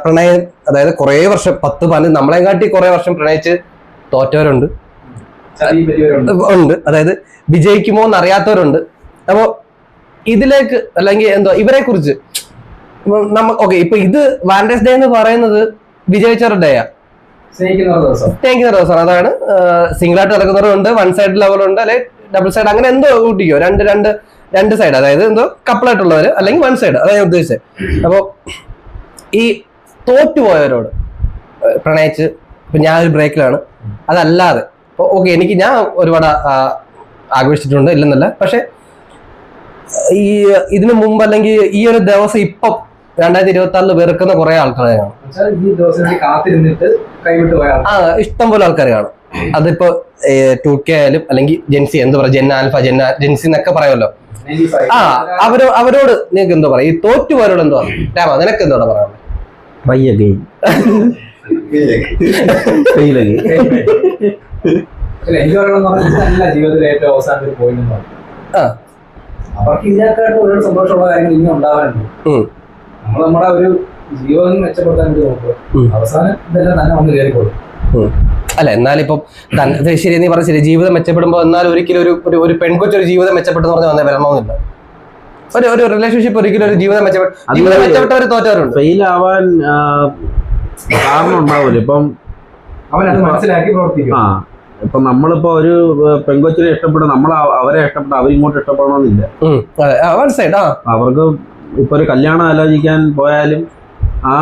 പ്രണയം, അതായത് കുറേ വർഷം 10-12 നമ്മളെ കാട്ടി കുറേ വർഷം പ്രണയിച്ച് തോറ്റവരുണ്ട്, അതായത് വിജയിക്കുമോ എന്ന് അറിയാത്തവരുണ്ട്. അപ്പോൾ ഇതിലേക്ക് അല്ലെങ്കിൽ എന്തോ ഇവരെ കുറിച്ച് ഓക്കെ, ഇപ്പൊ ഇത് വാലന്റൈൻസ് ഡേ എന്ന് പറയുന്നത് വിജയിച്ചവരുടെ ഡേയാ, സ്നേഹിക്കുന്ന ദിവസമാണ്. അതാണ് സിംഗിളായിട്ട് നടക്കുന്നവരുണ്ട്, 1 സൈഡ് ലെവലുണ്ട്, അല്ലെ ഡബിൾ സൈഡ്, അങ്ങനെ എന്തോ കൂട്ടിക്കോ, രണ്ട് സൈഡ്, അതായത് എന്തോ കപ്പിളായിട്ടുള്ളവര് അല്ലെങ്കിൽ 1 സൈഡ്, അതാണ് ഞാൻ ഉദ്ദേശിച്ചത്. അപ്പോൾ ഈ തോറ്റുപോയവരോട് പ്രണയിച്ച് ഇപ്പൊ ഞാൻ ഒരു ബ്രേക്കിലാണ്, അതല്ലാതെ ഓക്കെ, ഞാൻ ഒരുപാട് ആഘോഷിച്ചിട്ടുണ്ട്, ഇല്ലെന്നല്ല. പക്ഷെ ഇതിനു മുമ്പ് അല്ലെങ്കിൽ ഈ ഒരു ദിവസം ഇപ്പം 2026 വെറുക്കുന്ന കുറെ ആൾക്കാരെ കാണും. ഈ ദിവസം കാത്തിരുന്നിട്ട് കൈവിട്ട് പോയ ഇഷ്ടം പോലെ ആൾക്കാർ കാണും. അതിപ്പോ 2K ആയാലും അല്ലെങ്കിൽ ജെൻസി, എന്താ പറയാ, ജെൻ ആൽഫ, ജെൻസി എന്നൊക്കെ പറയുമല്ലോ. അവരോട് നിനക്ക് എന്തോ പറയാം, ഈ തോറ്റുപോരോട് എന്തോ രാമ നിനക്ക് എന്തോടെ പറയാം? ജീവിതത്തിലെ ഏറ്റവും അവസാനത്തിൽ പോയിന്റ് അവർക്ക് ഇതിനേക്കാട്ടും ഒരുപാട് സന്തോഷമുള്ള കാര്യങ്ങൾ ഇനി ഉണ്ടാവാനുണ്ട്. നമ്മൾ നമ്മുടെ ഒരു ജീവിതം മെച്ചപ്പെടുത്താൻ വേണ്ടി നോക്കുക, അവസാനം ഇതെല്ലാം തന്നെ വന്ന് കയറിക്കോളും. അല്ല, എന്നാലിപ്പം ശരി, നീ പറഞ്ഞ ശരി, ജീവിതം മെച്ചപ്പെടുമ്പോൾ എന്നാലും ഒരിക്കലും ഒരു പെൺകൊച്ചൊരു ജീവിതം മെച്ചപ്പെട്ടെന്ന് പറഞ്ഞാൽ വന്നേ വരണമെന്നില്ല. ഒരു റിലേഷൻഷിപ്പ് ഒരിക്കലും ഒരു ജീവിതം മെച്ചപ്പെട്ടവർ തോറ്റവരുണ്ട്. ഫെയിൽ ആവാൻ കാരണം ഉണ്ടാവൂല. ഇപ്പം അവനത് മനസ്സിലാക്കി പ്രവർത്തിക്കും. ഇപ്പൊ നമ്മളിപ്പോ ഒരു പെൺകൊച്ചിനെ ഇഷ്ടപ്പെടും, നമ്മൾ അവരെ ഇഷ്ടപ്പെട്ട അവരിങ്ങോട്ട് ഇഷ്ടപ്പെടണമെന്നില്ല. അവർക്ക് ഇപ്പൊ ഒരു കല്യാണം ആലോചിക്കാൻ പോയാലും ആ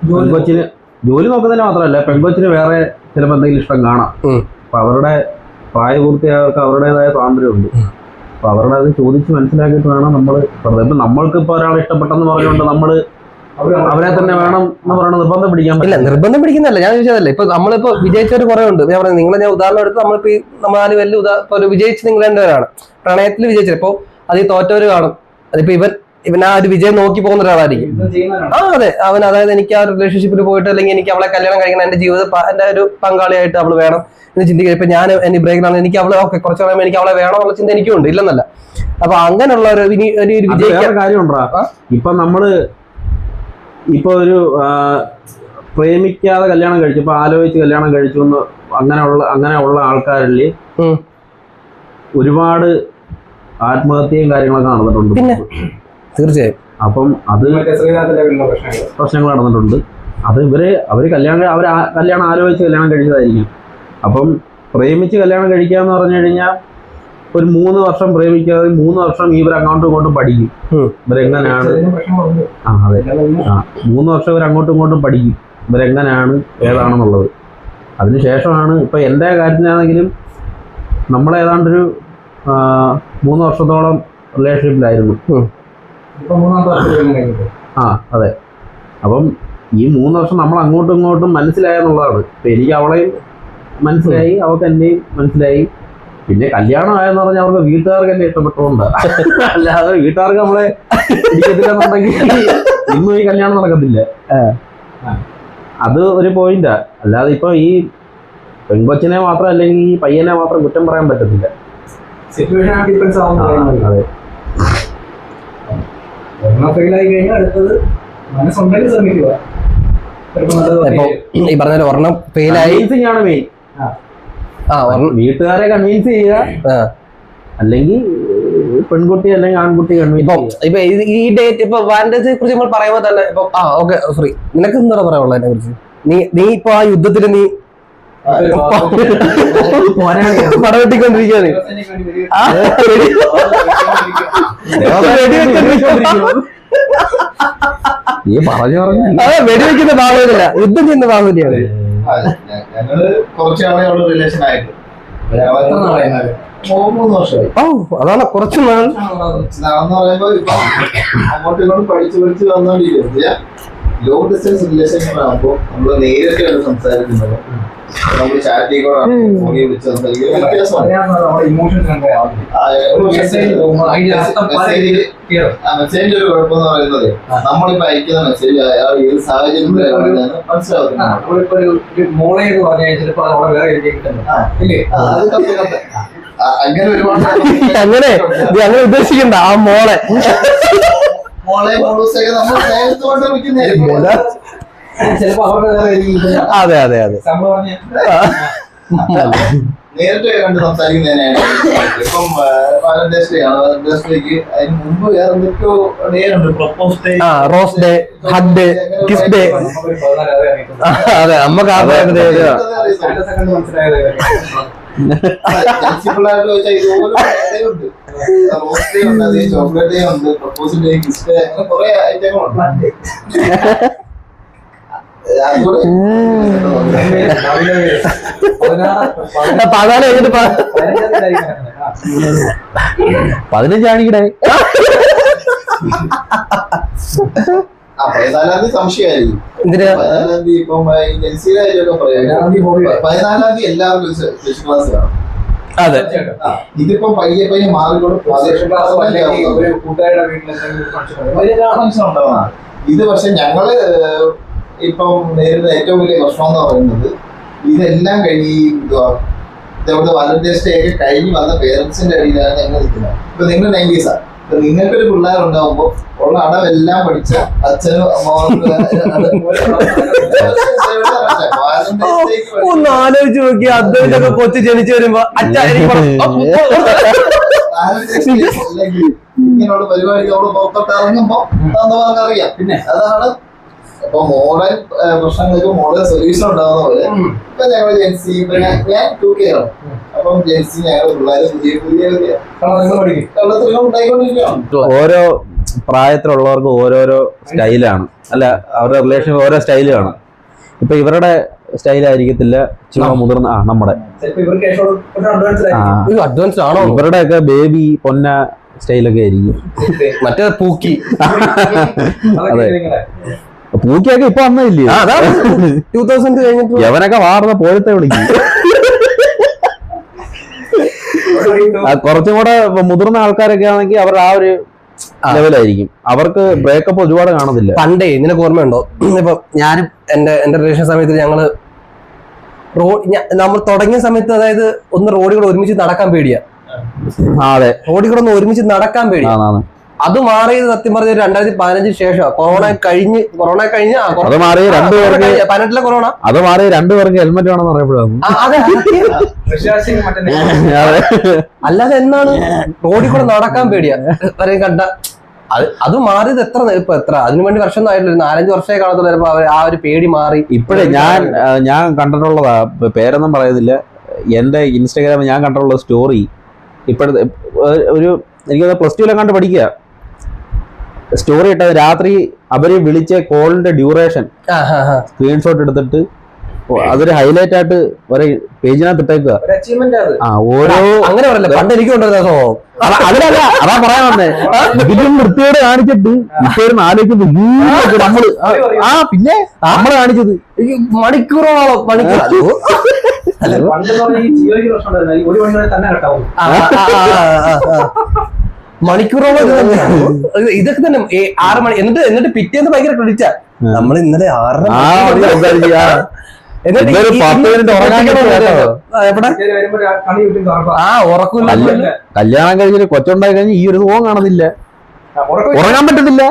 പെൺകൊച്ചിന് ജോലി നോക്കുന്നതിന് മാത്രമല്ല, പെൺകൊച്ചിന് വേറെ ചിലപ്പോൾ എന്തെങ്കിലും ഇഷ്ടം കാണാം. അപ്പൊ അവരുടെ പ്രായപൂർത്തിയായവർക്ക് അവരുടേതായ സ്വാതന്ത്ര്യമുണ്ട്. അപ്പൊ അവരുടെ അത് ചോദിച്ച് മനസ്സിലാക്കിയിട്ട് വേണം നമ്മൾ. ഇപ്പൊ നമ്മൾക്ക് ഇപ്പൊ ഒരാളെ ഇഷ്ടപ്പെട്ടെന്ന് പറഞ്ഞുകൊണ്ട് നമ്മള് അവരെ തന്നെ വേണം എന്ന് പറയുന്നത് നിർബന്ധം പിടിക്കാൻ പറ്റില്ല. നിർബന്ധം പിടിക്കുന്നല്ല, ഞാൻ ചോദിച്ചതല്ലേ. ഇപ്പൊ നമ്മളിപ്പോ വിജയിച്ചവർ കുറെ ഉണ്ട്. ഞാൻ പറഞ്ഞത് നിങ്ങളെ ഞാൻ ഉദാഹരണം എടുത്ത് നമ്മളിപ്പോ നമ്മൾ 4 പേരിൽ ഒരു വിജയിച്ച് നിങ്ങൾ 2 പേരാണ് പ്രണയത്തിൽ വിജയിച്ചത്. ഇപ്പൊ അതിൽ തോറ്റവര് കാണും. അതിപ്പോ ഇവൻ ആ ഒരു വിജയം നോക്കി പോകുന്ന ഒരാളായിരിക്കും. അതെ, അവൻ അതായത് എനിക്ക് ആ ഒരു റിലേഷൻഷിപ്പിൽ പോയിട്ട് അല്ലെങ്കിൽ എനിക്ക് അവളെ കല്യാണം കഴിക്കണം, എന്റെ എന്റെ ഒരു പങ്കാളിയായിട്ട് അവള് വേണം എന്ന് ചിന്തിക്കുക. ഇപ്പൊ ഞാൻ എന്റെ ബ്രേക്കിലാണ്, എനിക്ക് അവളെ കുറച്ച് കഴിയുമ്പോൾ എനിക്ക് അവളെ വേണം എന്നുള്ള ചിന്ത എനിക്കും ഉണ്ട്, ഇല്ലെന്നല്ല. അപ്പൊ അങ്ങനെയുള്ള ഒരു വിജയിക്കാൻ കാര്യമുണ്ടാ. ഇപ്പൊ നമ്മള് ഇപ്പൊ ഒരു പ്രേമിക്കാതെ കല്യാണം കഴിച്ചു, ഇപ്പൊ ആലോചിച്ച് കല്യാണം കഴിച്ചു എന്ന് അങ്ങനെയുള്ള ആൾക്കാരിൽ ഒരുപാട് ആത്മഹത്യയും കാര്യങ്ങളൊക്കെ നടന്നിട്ടുണ്ട്. തീർച്ചയായും. അപ്പം അത് പ്രശ്നങ്ങൾ നടന്നിട്ടുണ്ട്. അത് അവര് കല്യാണം ആലോചിച്ച് കല്യാണം കഴിച്ചതായിരിക്കും. അപ്പം പ്രേമിച്ച് കല്യാണം കഴിക്കാന്ന് പറഞ്ഞു കഴിഞ്ഞാൽ ഒരു 3 വർഷം പ്രേമിക്കാതെ 3 വർഷം ഇവർ അങ്ങോട്ടും ഇങ്ങോട്ടും പഠിക്കും. ഇവരെങ്ങനെയാണ് 3 വർഷം ഇവർ അങ്ങോട്ടും ഇങ്ങോട്ടും പഠിക്കും ഇവരെങ്ങനെയാണ് ഏതാണെന്നുള്ളത്. അതിനുശേഷമാണ് ഇപ്പൊ എൻ്റെ കാര്യത്തിനാണെങ്കിലും നമ്മളേതാണ്ടൊരു 3 വർഷത്തോളം റിലേഷൻഷിപ്പിലായിരുന്നു. അതെ. അപ്പം ഈ 3 വർഷം നമ്മൾ അങ്ങോട്ടും ഇങ്ങോട്ടും മനസ്സിലായെന്നുള്ളതാണ്. ഇപ്പൊ എനിക്ക് അവളെയും മനസ്സിലായി, അവൾക്ക് എന്നെയും മനസ്സിലായി. പിന്നെ കല്യാണം ആയെന്ന് പറഞ്ഞാൽ അവർക്ക് വീട്ടുകാർക്ക് എന്നെ ഇഷ്ടപ്പെട്ടുകൊണ്ട്, അല്ലാതെ വീട്ടുകാർക്ക് നമ്മളെ ഇരിക്കത്തില്ലെന്നുണ്ടെങ്കിൽ ഇന്നും ഈ കല്യാണം നടക്കത്തില്ല. അത് ഒരു പോയിന്റാ. അല്ലാതെ ഇപ്പൊ ഈ പെൺകൊച്ചിനെ മാത്രം അല്ലെങ്കിൽ ഈ പയ്യനെ മാത്രം കുറ്റം പറയാൻ പറ്റത്തില്ല. അതെ. ഈ പറഞ്ഞ ഒരെണ്ണം ഫെയിലായി മെയിൻ. വീട്ടുകാരെ കൺവിൻസ് ചെയ്യുക, അല്ലെങ്കിൽ പെൺകുട്ടി അല്ലെങ്കിൽ ആൺകുട്ടി കൺവിൻസ്. ഇപ്പൊ ഈ ഡേറ്റ് ഇപ്പൊ വാലന്റൈൻസിനെ കുറിച്ച് നമ്മൾ പറയുമ്പോ തന്നെ ഇപ്പൊ ഓക്കെ ഫ്രീ, നിനക്ക് എന്താ പറയാനുള്ളത് അതിനെ കുറിച്ച്? നീ ഇപ്പൊ ആ യുദ്ധത്തിൽ നീ പടവെട്ടിക്കൊണ്ടിരിക്കുകയാണ്. നീ പറഞ്ഞു വെടിവെക്കുന്ന ഭാഗമില്ല, യുദ്ധം ചെയ്യുന്ന ഭാഗമില്ലാണ്. ഞങ്ങള് കുറച്ചാളെ ഉള്ള റിലേഷൻ ആയിട്ട് 3 വർഷമായി. അതാണ് കുറച്ച് നാൾ എന്ന് പറയുമ്പോ ഇപ്പൊ അങ്ങോട്ടും ഇങ്ങോട്ടും പഠിച്ച് വന്നോണ്ടിരിക്കുന്നത്. ലോങ് ഡിസ്റ്റൻസ് റിലേഷൻ ആകുമ്പോൾ നമ്മള് നേരിട്ടാണ് സംസാരിക്കുന്നത്. നമ്മൾ ചാറ്റിൽ കൂടെ ഫോണിൽ വിളിച്ച് സംസാരിക്കുന്നത് മെസ്സേജിന്റെ ഒരു കുഴപ്പമെന്ന് പറയുന്നത് നമ്മളിപ്പോ അയക്കുന്ന മെസ്സേജ് അയാൾ ഏത് സാഹചര്യത്തിലാണ് അങ്ങനെ ഒരുപാട് അങ്ങനെ ഉദ്ദേശിക്കണ്ട ആ മോളെ നമ്മൾ സ്നേഹത്തോടെ വിളിക്കുന്നതായിരിക്കും. അതെ അതെ അതെ നേരിട്ട് കണ്ട് സംസാരിക്കുന്നതിനാണ്. ഇപ്പം വാലന്റൈൻസ് ഡേ ആണ്. വാലന്റൈൻസ് ഡേക്ക് അതിന് മുമ്പ് വേറെ എന്തൊക്കെയോ ഡേ ഉണ്ട്. Propose day, rose day, hug day, kiss day. അതെ, നമുക്ക് റോസ് ഡേ ഉണ്ട്, ചോക്ലേറ്റ് ഡേ ഉണ്ട്, പ്രപ്പോസ് ഡേ, കിസ് ഡേ, അങ്ങനെ കുറെ ഐറ്റങ്ങളുണ്ട്. അതുകൂടെ പാതാളം കഴിഞ്ഞിട്ട് 15 14 തീയതി സംശയമായിരിക്കും. എന്തിനാ 14 തീയതി ഇപ്പം ജെൻസിയുടെ കാര്യമൊക്കെ പറയാം. 14 തീയതി എല്ലാവർക്കും സ്പെഷ്യൽ ക്ലാസ് കാണും. അതെ. ഇതിപ്പോ പയ്യെ മാറിക്കൊണ്ട് ഫംഗ്ഷൻ ഉണ്ടാവുന്നതാണ്. ഇത് പക്ഷെ ഞങ്ങള് ഇപ്പം നേരിടുന്ന ഏറ്റവും വലിയ പ്രശ്നം എന്ന് പറയുന്നത് ഇതെല്ലാം കഴിഞ്ഞ് ഇതേപോലത്തെ വാലന്റൈൻസ് ഡേ ഒക്കെ കഴിഞ്ഞ് വന്ന പേരൻസിന്റെ അടിയിലാണ് ഞങ്ങൾ നിൽക്കുന്നത്. ഇപ്പൊ നിങ്ങൾ 90s ആണ്. നിങ്ങൾക്കൊരു പിള്ളേരുണ്ടാവുമ്പോ ഉള്ള അടവെല്ലാം പഠിച്ച അച്ഛനും ഒന്ന് ആലോചിച്ച് നോക്കി. അദ്ദേഹത്തൊക്കെ കൊച്ചു ജനിച്ചു വരുമ്പോ ഇങ്ങനെയുള്ള പരിപാടിക്ക് നമ്മള് പുറത്തോട്ട് ഇറങ്ങുമ്പോ അറിയാം. പിന്നെ അതാണ് ഇപ്പൊ മോഡേൺ പ്രശ്നങ്ങൾക്ക് മോഡേൺ സൊല്യൂഷൻ ഉണ്ടാവുന്ന പോലെ ഇപ്പൊ ഞങ്ങൾ ജെൻസി ഞാൻ 2K ആണ്. അപ്പം ജെൻസി ഞങ്ങൾ പിള്ളേര് പുതിയ കള്ളത്തിലും ഉണ്ടായിക്കൊണ്ടിരിക്കുകയാണ്. ഓരോ പ്രായത്തിലുള്ളവർക്ക് ഓരോരോ സ്റ്റൈലാണ്, അല്ല അവരുടെ റിലേഷൻ ഓരോ സ്റ്റൈല് കാണും. ഇപ്പൊ ഇവരുടെ സ്റ്റൈലായിരിക്കത്തില്ല ചുമ്മാ മുതിർന്ന നമ്മുടെ അഡ്വാൻസ്ഡ് ആണോ? ഇവരുടെ ഒക്കെ ബേബി പൊന്ന സ്റ്റൈലൊക്കെ ആയിരിക്കും. മറ്റേ പൂക്കി. അതെ, പൂക്കിയൊക്കെ ഇപ്പൊ വന്നില്ലേ? 2000 കഴിഞ്ഞിട്ട് യവനൊക്കെ വാർന്ന പോലത്തെ വിളിക്കും. കുറച്ചും കൂടെ മുതിർന്ന ആൾക്കാരൊക്കെ ആണെങ്കിൽ അവരുടെ ആ ഒരു ലെവലായിരിക്കും. അവർക്ക് ബ്രേക്കപ്പ് ഒരുപാട് കാണത്തില്ല. പണ്ടേ നിനക്ക് ഓർമ്മയുണ്ടോ? ഇപ്പൊ ഞാനും എന്റെ റിലേഷൻ സമയത്ത് ഞങ്ങള് നമ്മൾ തുടങ്ങിയ സമയത്ത്, അതായത് ഒന്ന് റോഡിൽ കൂടെ ഒരുമിച്ച് നടക്കാൻ പേടിയാ. അതെ, റോഡിൽ കൂടെ ഒന്ന് ഒരുമിച്ച് നടക്കാൻ പേടിയാ. അത് മാറിയത് സത്യം പറഞ്ഞ 2015 ശേഷം. കൊറോണ കഴിഞ്ഞ് അത് മാറി 18 കൊറോണ. അത് മാറി 2 പേർക്ക് ഹെൽമെറ്റ് വേണമെന്ന് പറയപ്പെടുന്നു. അല്ലാതെ എന്നാണ് റോഡിൽ കൂടെ നടക്കാൻ പേടിയാ കണ്ട. അത് മാറിയത് എത്ര അതിനു വേണ്ടി വർഷം ഒന്നും ആയിട്ടില്ല, 4-5 വർഷമായി കാണത്തുള്ളൂ. ചിലപ്പോ ആ ഒരു പേടി മാറി. ഇപ്പോഴേ ഞാൻ കണ്ടിട്ടുള്ളതാ, പേരൊന്നും പറയുന്നില്ല. എന്റെ ഇൻസ്റ്റാഗ്രാമിൽ ഞാൻ കണ്ടിട്ടുള്ള സ്റ്റോറി ഇപ്പോഴത്തെ ഒരു എനിക്ക് +2 കണ്ട് പഠിക്കുക സ്റ്റോറി ഇട്ടത്. രാത്രി അവര് വിളിച്ച കോളിന്റെ ഡ്യൂറേഷൻ സ്ക്രീൻഷോട്ട് എടുത്തിട്ട് അതൊരു ഹൈലൈറ്റ് ആയിട്ട് ഒരു പേജിനകത്ത് ഇട്ടേക്കുക. ഓരോ അങ്ങനെ പറയല്ലേ, പണ്ട് എനിക്ക് കൊണ്ടുവരുന്ന അതിലല്ല, അതാ പറയാൻ വന്നേ. ഇതിലും വൃത്തിയോട് കാണിച്ചിട്ട് ഇപ്പോഴും ആലോചിക്കുന്നു നമ്മള്. പിന്നെ നമ്മള് കാണിച്ചത് മണിക്കൂറോളം മണിക്കൂറോളം ഇതൊക്കെ തന്നെ 6 മണി. എന്നിട്ട് പിറ്റേന്ന് ഭയങ്കര ക്രെഡിറ്റ. നമ്മൾ ഇന്നലെ 6 കല്യാണം കഴിഞ്ഞ് കൊച്ചുണ്ടായി കഴിഞ്ഞ് ഈ ഒരു സോങ് കാണുന്നില്ല, ഉറങ്ങാൻ പറ്റത്തില്ല.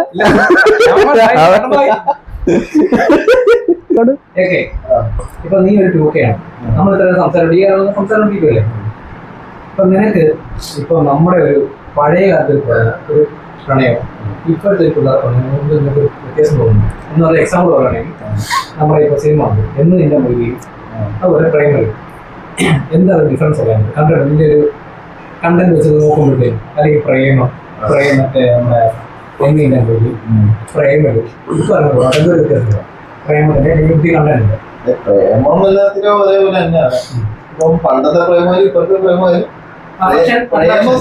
ഇപ്പൊ നീ ഒരു 2K ആണ്, നമ്മൾ സംസാരിക്കില്ലേ? ഇപ്പൊ നിനക്ക് ഇപ്പൊ നമ്മുടെ ഒരു പഴയ കാലത്തിൽ ഒരു പ്രണയം ഇപ്പോഴത്തെ വ്യത്യാസം തോന്നുന്നു എന്നൊരു എക്സാമ്പിൾ പറയുകയാണെങ്കിൽ, നമ്മുടെ ഇപ്പൊ സിനിമ ഉണ്ട് എന്ന് നിന്റെ മൂവി അതുപോലെ പ്രൈമറി എന്താണ് ഡിഫറൻസ് പറയാൻ കണ്ടത്? നിന്റെ ഒരു കണ്ടന്റ് വെച്ച് നോക്കുമ്പോഴത്തേക്കും, അല്ലെങ്കിൽ മറ്റേ നമ്മുടെ എന്നിന്റെ മൂവി പ്രൈമറി അതൊരു വ്യത്യാസമില്ല. പ്രേമത്തിന്റെ കണ്ടന്റ് പ്രേമം ഒരേപോലെ തന്നെയാണ്. ഇപ്പം പണ്ടത്തെ പ്രേമം ഇപ്പോഴത്തെ പ്രേമം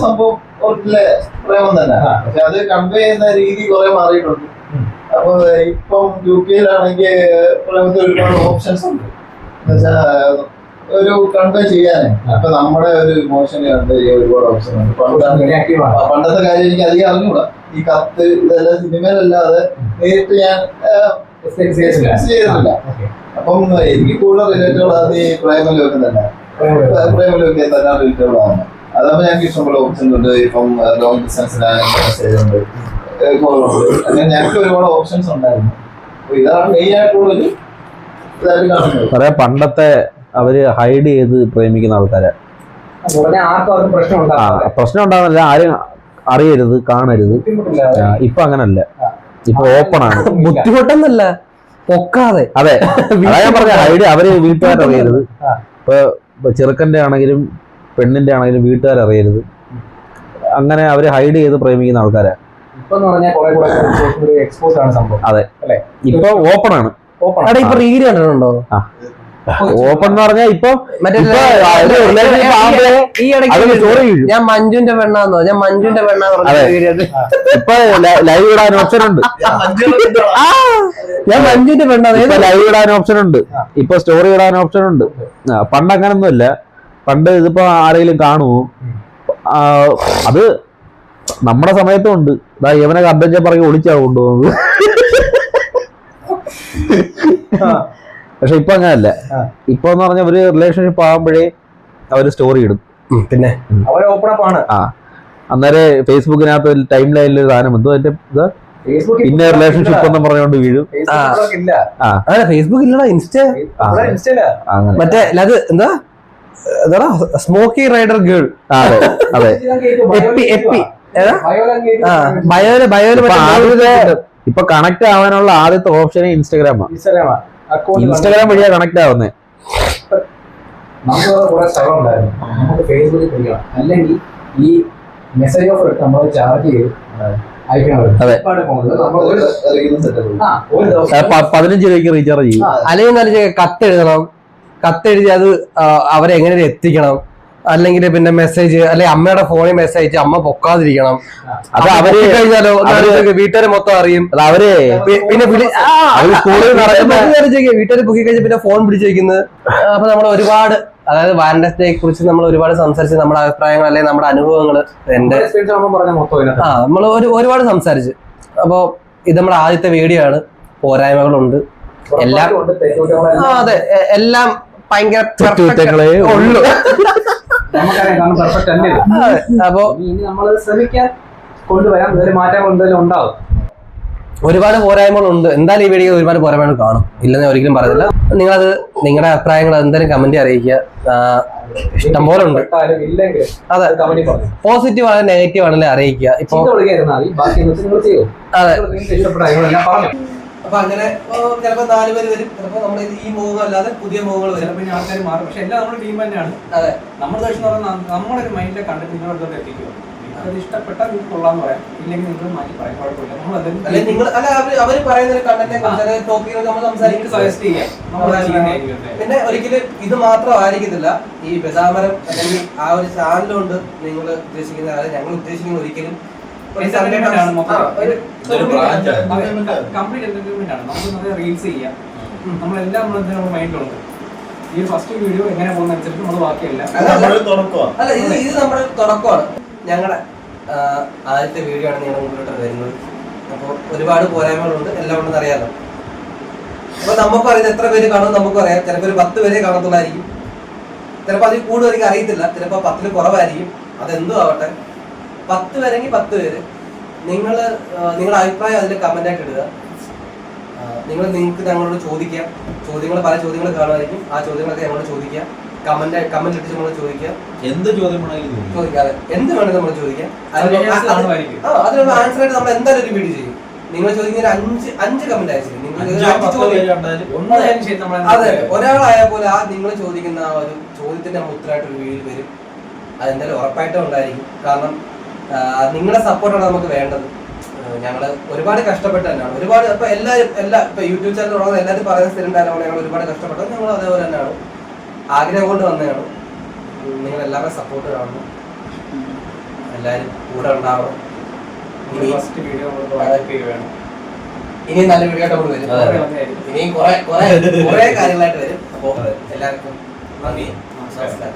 സംഭവം പ്രേമം തന്നെ. പക്ഷെ അത് കൺവേ ചെയ്യുന്ന രീതി കുറെ മാറിയിട്ടുണ്ട്. അപ്പൊ ഇപ്പം UK-യിലാണെങ്കിൽ പ്രേമത്തിൽ ഒരുപാട് ഓപ്ഷൻസ് ഉണ്ട്. എന്നുവെച്ചാൽ ഒരു കൺവേ ചെയ്യാനേ അപ്പൊ നമ്മുടെ ഒരു ഇമോഷൻ കൺവേ ചെയ്യാൻ ഒരുപാട് ഓപ്ഷൻ ഉണ്ട്. പണ്ടത്തെ കാര്യം എനിക്ക് അധികം അറിഞ്ഞൂടാ. ഈ കത്ത് ഇതെല്ലാം സിനിമയിലല്ലാതെ നേരിട്ട് ഞാൻ ചെയ്തിട്ടില്ല. അപ്പം എനിക്ക് കൂടുതൽ റിലേറ്റബിൾ ആണ് ഈ പ്രേമലോകം തന്നെ. പ്രേമലോകം തന്നെ റിലേറ്റബിൾ ആണ്. അതാകുമ്പോൾ ഞങ്ങൾക്ക് ഇഷ്ടംപോലെ ഓപ്ഷൻസ് ഉണ്ട്. ഇപ്പം ലോങ് ഡിസ്റ്റൻസിലാണെങ്കിൽ മെസ്സേജുണ്ട്, അങ്ങനെ ഞങ്ങൾക്ക് ഒരുപാട് ഓപ്ഷൻസ് ഉണ്ടായിരുന്നു. അപ്പൊ ഇതാണ് മെയിൻ ആയിട്ടുള്ളൊരു ഇതായിട്ട് കാണുന്നത്. പണ്ടത്തെ അവര് ഹൈഡ് ചെയ്ത് പ്രേമിക്കുന്ന ആൾക്കാരെ പ്രശ്നം ഉണ്ടാകുന്നില്ല, ആരും അറിയരുത്, കാണരുത്. ഇപ്പൊ അങ്ങനല്ല, ഇപ്പൊ ഓപ്പൺ ആണ്. ബുദ്ധിമുട്ടെന്നല്ല, പൊക്കാതെ. അതെ, ഞാൻ പറഞ്ഞ ഹൈഡ് അവര് വീട്ടുകാരറിയരുത്. ഇപ്പൊ ചെറുക്കന്റെ ആണെങ്കിലും പെണ്ണിന്റെ ആണെങ്കിലും വീട്ടുകാരറിയരുത്. അങ്ങനെ അവര് ഹൈഡ് ചെയ്ത് പ്രേമിക്കുന്ന ആൾക്കാരാ. ഇപ്പൊ അതെ, ഇപ്പൊ ഓപ്പൺ ആണ്. ഓപ്പൺ അവിടെ ഇപ്പൊ റീല് കണ്ടിട്ടുണ്ടോ? ഓപ്പൺ എന്ന് പറഞ്ഞാൽ ഇപ്പൊ മറ്റേ ഈ ഇടയ്ക്ക് ഞാൻ മഞ്ജുന്റെ പെണ്ണാന്നോ, ഞാൻ മഞ്ജുന്റെ പെണ്ണാന്ന് വീഡിയോ ഇപ്പൊ ലൈവ് ഇടാൻ ഓപ്ഷൻ ഉണ്ട്. ഞാൻ മഞ്ജുന്റെ പെണ്ണാന്ന്. ലൈവ് ഇടാൻ ഓപ്ഷൻ ഉണ്ട്, ഇപ്പൊ സ്റ്റോറി ഇടാൻ ഓപ്ഷൻ ഉണ്ട്. പണ്ട് അങ്ങനൊന്നുമല്ല. പണ്ട് ഇതിപ്പോ ആരെങ്കിലും കാണുമോ, അത് നമ്മുടെ സമയത്തും ഉണ്ട്. ഇവനൊക്കെ അഡ്വഞ്ചർ പറയും ഒളിച്ചാ കൊണ്ടുപോകുന്നത്. പക്ഷെ ഇപ്പൊ അങ്ങനല്ല. ഇപ്പൊ എന്ന് പറഞ്ഞാൽ ഒരു റിലേഷൻഷിപ്പ് ആകുമ്പോഴേ അവര് സ്റ്റോറി ഇടും. പിന്നെ അവർ ഓപ്പൺ അപ്പ് ആണ്. അന്നേരം ഫേസ്ബുക്കിനകത്ത് ടൈം ലൈനിൽ ഒരു സാധനം എന്തോ പിന്നെ റിലേഷൻഷിപ്പ് എന്നും പറഞ്ഞുകൊണ്ട് വീഴും. അതെ, ഫേസ്ബുക്ക് ഇല്ലടാ, ഇൻസ്റ്റ. മറ്റേ അത് എന്താ സ്മോക്കി റൈഡർ ഗേൾ. അതെ, ഇപ്പൊ കണക്ട് ആവാനുള്ള ആദ്യത്തെ ഓപ്ഷൻ ഇൻസ്റ്റാഗ്രാമാണ്. ഇൻസ്റ്റാഗ്രാം വഴിയാ കണക്ട് ആവുന്നേ. നമുക്ക് ഫേസ്ബുക്കിൽ പഠിക്കണം, അല്ലെങ്കിൽ ഈ മെസ്സേജ് ഓഫർ നമ്മൾ ചാർജ് ചെയ്ത് അയക്കണം. 15 രൂപയ്ക്ക് റീചാർജ് ചെയ്യും. അല്ലെങ്കിൽ നല്ല കത്തെഴുതണം, കത്തെഴുതി അത് അവരെ എങ്ങനെ എത്തിക്കണം, അല്ലെങ്കിൽ പിന്നെ മെസ്സേജ്, അല്ലെങ്കിൽ അമ്മയുടെ ഫോണിൽ മെസ്സേജ് അയച്ച് അമ്മ പൊക്കാതിരിക്കണം. അത് അവര് കഴിഞ്ഞാലോ വീട്ടുകാരെ മൊത്തം അറിയും. അത് അവര് പിന്നെ വീട്ടുകാർ പൊക്കി കഴിഞ്ഞാൽ പിന്നെ ഫോൺ പിടിച്ചിരിക്കുന്നത്. അപ്പൊ നമ്മൾ ഒരുപാട്, അതായത് വാലന്റൈൻസ് ഡേയെ കുറിച്ച് നമ്മൾ ഒരുപാട് സംസാരിച്ച് നമ്മുടെ അഭിപ്രായങ്ങൾ അല്ലെങ്കിൽ നമ്മുടെ അനുഭവങ്ങൾ നമ്മൾ ഒരുപാട് സംസാരിച്ച്. അപ്പോ ഇത് നമ്മുടെ ആദ്യത്തെ വീഡിയോ ആണ്. പോരായ്മകളുണ്ട് എല്ലാം. അതെ, എല്ലാം ഭയങ്കര ഉള്ളു. അപ്പോ നമ്മൾ ശ്രമിക്കാൻ കൊണ്ടുവരാൻ മാറ്റങ്ങൾ എന്തെങ്കിലും ഉണ്ടാവും. ഒരുപാട് പോരായ്മകളുണ്ട്. എന്തായാലും ഈ വീഡിയോ ഒരുപാട് പോരായ്മകൾ കാണും, ഇല്ലെന്ന് ഒരിക്കലും പറയുന്നില്ല. നിങ്ങളത് നിങ്ങളുടെ അഭിപ്രായങ്ങൾ എന്തായാലും കമന്റ് അറിയിക്കുക. ഇഷ്ടംപോലെ ഉണ്ട്. അതെ, പോസിറ്റീവ് ആണെങ്കിലും നെഗറ്റീവ് ആണെങ്കിലും അറിയിക്കുക. ഇപ്പൊ അതെ. അപ്പൊ അങ്ങനെ ചിലപ്പോ 4 പേര് വരും, ചിലപ്പോ നമ്മൾ ഈ മുഖങ്ങൾ അല്ലാതെ പുതിയ മുഖങ്ങൾ വരും. പിന്നെ ആൾക്കാർ മാറും. പക്ഷെ എല്ലാം നമ്മുടെ ടീം തന്നെയാണ്. അതെ, നമ്മുടെ ദർശനം പറഞ്ഞാൽ നമ്മുടെ ഒരു മൈൻഡിലെ കണ്ടിട്ട് നിങ്ങളടുത്തോട്ട് എത്തിക്കുക. അത് ഇഷ്ടപ്പെട്ടാൽ നിങ്ങൾക്ക് കൊള്ളാന്ന് പറയാം, ഇല്ലെങ്കിൽ നിങ്ങൾ മാറ്റി പറയാം, കുഴപ്പമില്ല. അവര് പറയുന്ന കണ്ടന്റ് ടോപ്പിക്കുകൾ നമ്മൾ സംസാരിക്കും, സജസ്റ്റ് ചെയ്യാം. പിന്നെ ഒരിക്കലും ഇത് മാത്രം ആയിരിക്കത്തില്ല. ഈ ബദാമരം അല്ലെങ്കിൽ ആ ഒരു ചാനൽ കൊണ്ട് നിങ്ങൾ ഉദ്ദേശിക്കുന്ന, അതായത് ഞങ്ങൾ ഉദ്ദേശിക്കുന്ന ഒരിക്കലും കംപ്ലീറ്റ് എന്റർടൈൻമെന്റ് ആണ്. നമുക്ക് റീൽസ് ചെയ്യാം, നമ്മളെല്ലാം നമ്മുടെ മൈൻഡിലുണ്ട്. ഈ ഫസ്റ്റ് വീഡിയോ എങ്ങനെ പോകുന്ന അനുസരിച്ച് നമ്മൾ ബാക്കിയല്ല. അല്ല, ഇത് നമ്മുടെ തുടക്കമാണ്. ഞങ്ങളുടെ ആദ്യത്തെ വീഡിയോ ആണ് നിങ്ങളുടെ മുമ്പിലോട്ട് വരുന്നത്. അപ്പോൾ ഒരുപാട് പോരായ്മകളുണ്ട്, എല്ലാം ഉണ്ടെന്ന് അറിയാലോ. അപ്പൊ നമുക്കും അറിയാം എത്ര പേര് കാണും, നമുക്കും അറിയാം. ചിലപ്പോൾ ഒരു 10 പേരെ കാണത്തുള്ളായിരിക്കും, ചിലപ്പോൾ അതിൽ കൂടുതൽ എനിക്ക് അറിയത്തില്ല, ചിലപ്പോൾ 10 കുറവായിരിക്കും. അതെന്തോ ആവട്ടെ, 10 പേരെങ്കിൽ 10 പേര്. നിങ്ങളുടെ അഭിപ്രായം അതിൽ കമന്റ് ആയിട്ട് ഇടുക. നിങ്ങൾക്ക് ഞങ്ങളോട് ചോദിക്കാം. പല ചോദ്യങ്ങൾ കാണുമായിരിക്കും. ആ ചോദ്യങ്ങളൊക്കെ ഞങ്ങളോട് ചോദിക്കാം. കമന്റ് ഇട്ടിട്ട് നമ്മൾ ചോദിക്കാം. എന്ത് ചോദ്യം ചോദിക്കാതെ എന്ത് വേണമെങ്കിലും നമ്മൾ ചോദിക്കാം. അതിനുള്ള ആൻസർ ആയിട്ട് നമ്മൾ എന്തായാലും ഒരു വീഡിയോ ചെയ്യും. നിങ്ങൾ ചോദിക്കുന്ന 5 കമന്റ് അയച്ചിരിക്കും. അതെ, ഒരാളായാൽ പോലെ ആ നിങ്ങൾ ചോദിക്കുന്ന ആ ഒരു ചോദ്യത്തിന്റെ ഉത്തരമായിട്ട് ഒരു വീഡിയോ വരും. അതെന്തായാലും ഉറപ്പായിട്ടും ഉണ്ടായിരിക്കും. കാരണം നിങ്ങളുടെ സപ്പോർട്ടാണ് നമുക്ക് വേണ്ടത്. ഞങ്ങള് ഒരുപാട് കഷ്ടപ്പെട്ട് തന്നെയാണ്. ഒരുപാട് ഇപ്പൊ ഇപ്പൊ യൂട്യൂബ് ചാനൽ തുടങ്ങുന്ന എല്ലാവരും പറയുന്ന സ്ഥിരം ഡയലോഗാണ്, ഞങ്ങൾ ഒരുപാട് കഷ്ടപ്പെട്ടത്. ഞങ്ങൾ അതേപോലെ തന്നെയാണ്, ആഗ്രഹം കൊണ്ട് വന്നതാണ്. നിങ്ങൾ എല്ലാവരുടെ സപ്പോർട്ട് കാണണം, എല്ലാവരും കൂടെ ഉണ്ടാവണം. ഇനി നല്ല വീഡിയോ ആയിട്ട് നമ്മൾ വരും. ഇനിയും കുറെ കാര്യങ്ങളായിട്ട് വരും. അപ്പോൾ എല്ലാവർക്കും നന്ദി, നമസ്കാരം.